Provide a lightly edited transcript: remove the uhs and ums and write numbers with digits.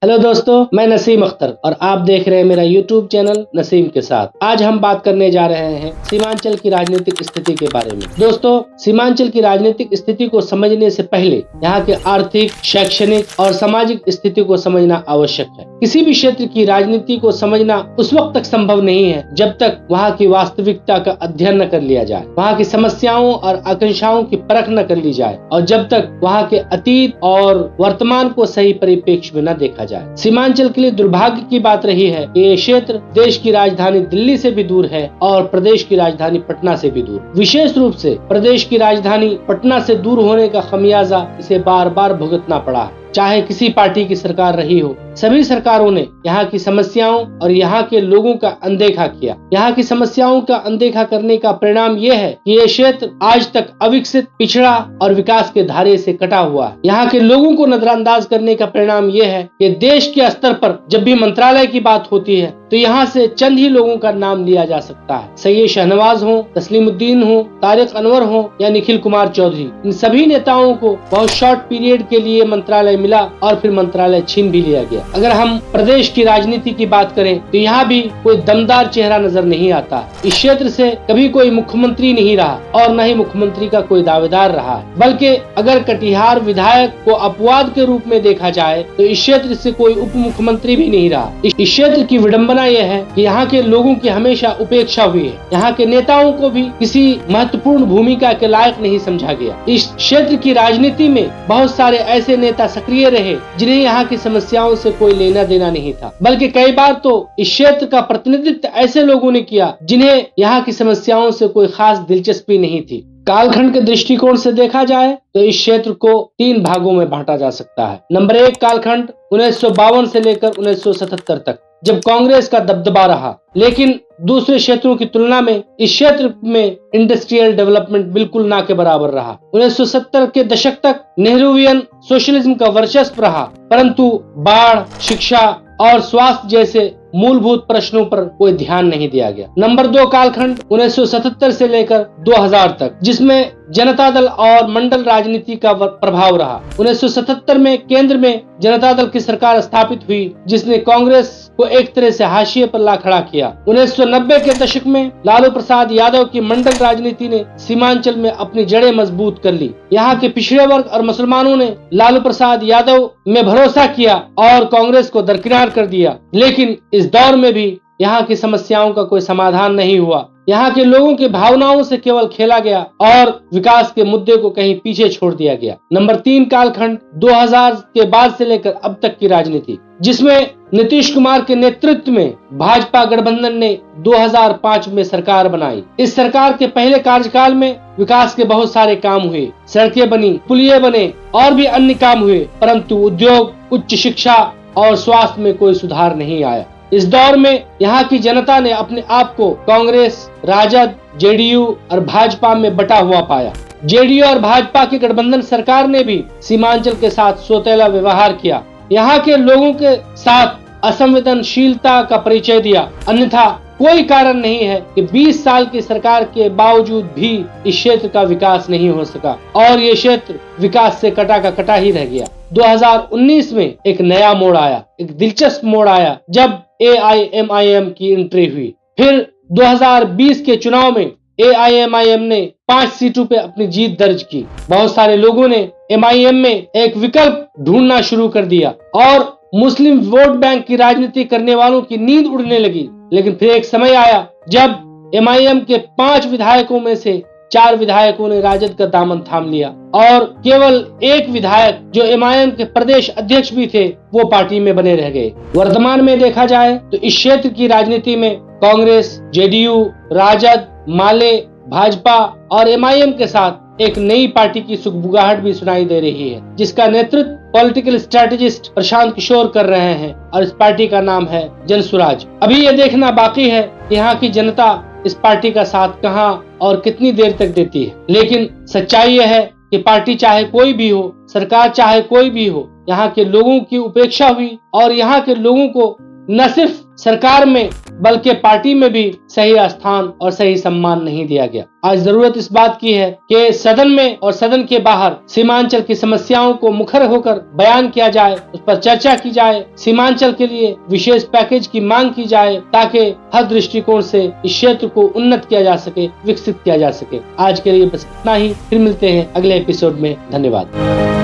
Hello दोस्तों, मैं नसीम अख्तर और आप देख रहे हैं मेरा YouTube चैनल नसीम के साथ। आज हम बात करने जा रहे हैं सीमांचल की राजनीतिक स्थिति के बारे में। दोस्तों, सीमांचल की राजनीतिक स्थिति को समझने से पहले यहाँ के आर्थिक, शैक्षणिक और सामाजिक स्थिति को समझना आवश्यक है। किसी भी क्षेत्र की राजनीति को समझना उस वक्त तक संभव नहीं है जब तक वहाँ की वास्तविकता का अध्ययन न कर लिया जाए, वहाँ की समस्याओं और आकांक्षाओं की परख न कर ली जाए और जब तक वहाँ के अतीत और वर्तमान को सही परिप्रेक्ष्य में न देखा जाए। सीमांचल के लिए दुर्भाग्य की बात रही है कि ये क्षेत्र देश की राजधानी दिल्ली से भी दूर है और प्रदेश की राजधानी पटना से भी दूर। विशेष रूप से प्रदेश की राजधानी पटना से दूर होने का खमियाजा इसे बार बार भुगतना पड़ा है। चाहे किसी पार्टी की सरकार रही हो, सभी सरकारों ने यहाँ की समस्याओं और यहाँ के लोगों का अनदेखा किया। यहाँ की समस्याओं का अनदेखा करने का परिणाम ये है कि ये क्षेत्र आज तक अविकसित, पिछड़ा और विकास के धारे से कटा हुआ है। यहाँ के लोगों को नजरअंदाज करने का परिणाम ये है कि देश के स्तर पर जब भी मंत्रालय की बात होती है तो यहाँ से चंद ही लोगों का नाम लिया जा सकता है। सैयद शहनवाज हो, तस्लीमुद्दीन हो, तारिक अनवर हो या निखिल कुमार चौधरी, इन सभी नेताओं को बहुत शॉर्ट पीरियड के लिए मंत्रालय मिला और फिर मंत्रालय छीन भी लिया गया। अगर हम प्रदेश की राजनीति की बात करें तो यहाँ भी कोई दमदार चेहरा नजर नहीं आता। इस क्षेत्र से कभी कोई मुख्यमंत्री नहीं रहा और न ही मुख्यमंत्री का कोई दावेदार रहा है, बल्कि अगर कटिहार विधायक को अपवाद के रूप में देखा जाए तो इस क्षेत्र से कोई उप मुख्यमंत्री भी नहीं रहा। इस क्षेत्र की विडंबना यह है कि यहाँ के लोगों की हमेशा उपेक्षा हुई है। यहाँ के नेताओं को भी किसी महत्वपूर्ण भूमिका के लायक नहीं समझा गया। इस क्षेत्र की राजनीति में बहुत सारे ऐसे नेता सक्रिय रहे जिन्हें यहाँ की समस्याओं से कोई लेना देना नहीं था, बल्कि कई बार तो इस क्षेत्र का प्रतिनिधित्व ऐसे लोगों ने किया जिन्हें यहाँ की समस्याओं से कोई खास दिलचस्पी नहीं थी। कालखंड के दृष्टिकोण से देखा जाए तो इस क्षेत्र को 3 भागों में बांटा जा सकता है। नंबर 1 कालखंड 1952 से लेकर 1977 तक, जब कांग्रेस का दबदबा रहा, लेकिन दूसरे क्षेत्रों की तुलना में इस क्षेत्र में इंडस्ट्रियल डेवलपमेंट बिल्कुल ना के बराबर रहा। 1970 के दशक तक नेहरूवियन सोशलिज्म का वर्चस्व रहा, परंतु बाढ़, शिक्षा और स्वास्थ्य जैसे मूलभूत प्रश्नों पर कोई ध्यान नहीं दिया गया। नंबर 2 कालखंड 1977 से लेकर 2000 तक, जिसमें जनता दल और मंडल राजनीति का प्रभाव रहा। 1977 में केंद्र में जनता दल की सरकार स्थापित हुई, जिसने कांग्रेस को एक तरह से हाशिए पर ला खड़ा किया। 1990 के दशक में लालू प्रसाद यादव की मंडल राजनीति ने सीमांचल में अपनी जड़ें मजबूत कर ली। यहाँ के पिछड़े वर्ग और मुसलमानों ने लालू प्रसाद यादव में भरोसा किया और कांग्रेस को दरकिनार कर दिया, लेकिन इस दौर में भी यहाँ की समस्याओं का कोई समाधान नहीं हुआ। यहाँ के लोगों की भावनाओं से केवल खेला गया और विकास के मुद्दे को कहीं पीछे छोड़ दिया गया। नंबर 3 कालखंड 2000 के बाद से लेकर अब तक की राजनीति, जिसमें नीतीश कुमार के नेतृत्व में भाजपा गठबंधन ने 2005 में सरकार बनाई। इस सरकार के पहले कार्यकाल में विकास के बहुत सारे काम हुए, सड़कें बनी, पुलिये बने और भी अन्य काम हुए, परंतु उद्योग, उच्च शिक्षा और स्वास्थ्य में कोई सुधार नहीं आया। इस दौर में यहाँ की जनता ने अपने आप को कांग्रेस, राजद, जेडीयू और भाजपा में बटा हुआ पाया। जेडीयू और भाजपा की गठबंधन सरकार ने भी सीमांचल के साथ सौतेला व्यवहार किया, यहाँ के लोगों के साथ असंवेदनशीलता का परिचय दिया। अन्यथा कोई कारण नहीं है कि 20 साल की सरकार के बावजूद भी इस क्षेत्र का विकास नहीं हो सका और ये क्षेत्र विकास से कटा का कटा ही रह गया। 2019 में एक नया मोड़ आया, एक दिलचस्प मोड़ आया जब AIMIM की एंट्री हुई। फिर 2020 के चुनाव में AIMIM ने 5 सीटों पे अपनी जीत दर्ज की। बहुत सारे लोगों ने MIM में एक विकल्प ढूंढना शुरू कर दिया और मुस्लिम वोट बैंक की राजनीति करने वालों की नींद उड़ने लगी। लेकिन फिर एक समय आया जब MIM के 5 विधायकों में से 4 विधायकों ने राजद का दामन थाम लिया और केवल एक विधायक जो MIM के प्रदेश अध्यक्ष भी थे वो पार्टी में बने रह गए। वर्तमान में देखा जाए तो इस क्षेत्र की राजनीति में कांग्रेस, जेडीयू, राजद, माले, भाजपा और MIM के साथ एक नई पार्टी की सुगबुगाहट भी सुनाई दे रही है, जिसका नेतृत्व पॉलिटिकल स्ट्रेटेजिस्ट प्रशांत किशोर कर रहे हैं और इस पार्टी का नाम है जनसुराज। अभी ये देखना बाकी है कि यहाँ की जनता इस पार्टी का साथ कहां और कितनी देर तक देती है, लेकिन सच्चाई यह है कि पार्टी चाहे कोई भी हो, सरकार चाहे कोई भी हो, यहाँ के लोगों की उपेक्षा हुई और यहाँ के लोगों को न सिर्फ सरकार में बल्कि पार्टी में भी सही स्थान और सही सम्मान नहीं दिया गया। आज जरूरत इस बात की है कि सदन में और सदन के बाहर सीमांचल की समस्याओं को मुखर होकर बयान किया जाए, उस पर चर्चा की जाए, सीमांचल के लिए विशेष पैकेज की मांग की जाए ताकि हर दृष्टिकोण से इस क्षेत्र को उन्नत किया जा सके, विकसित किया जा सके। आज के लिए बस इतना ही, फिर मिलते हैं अगले एपिसोड में। धन्यवाद।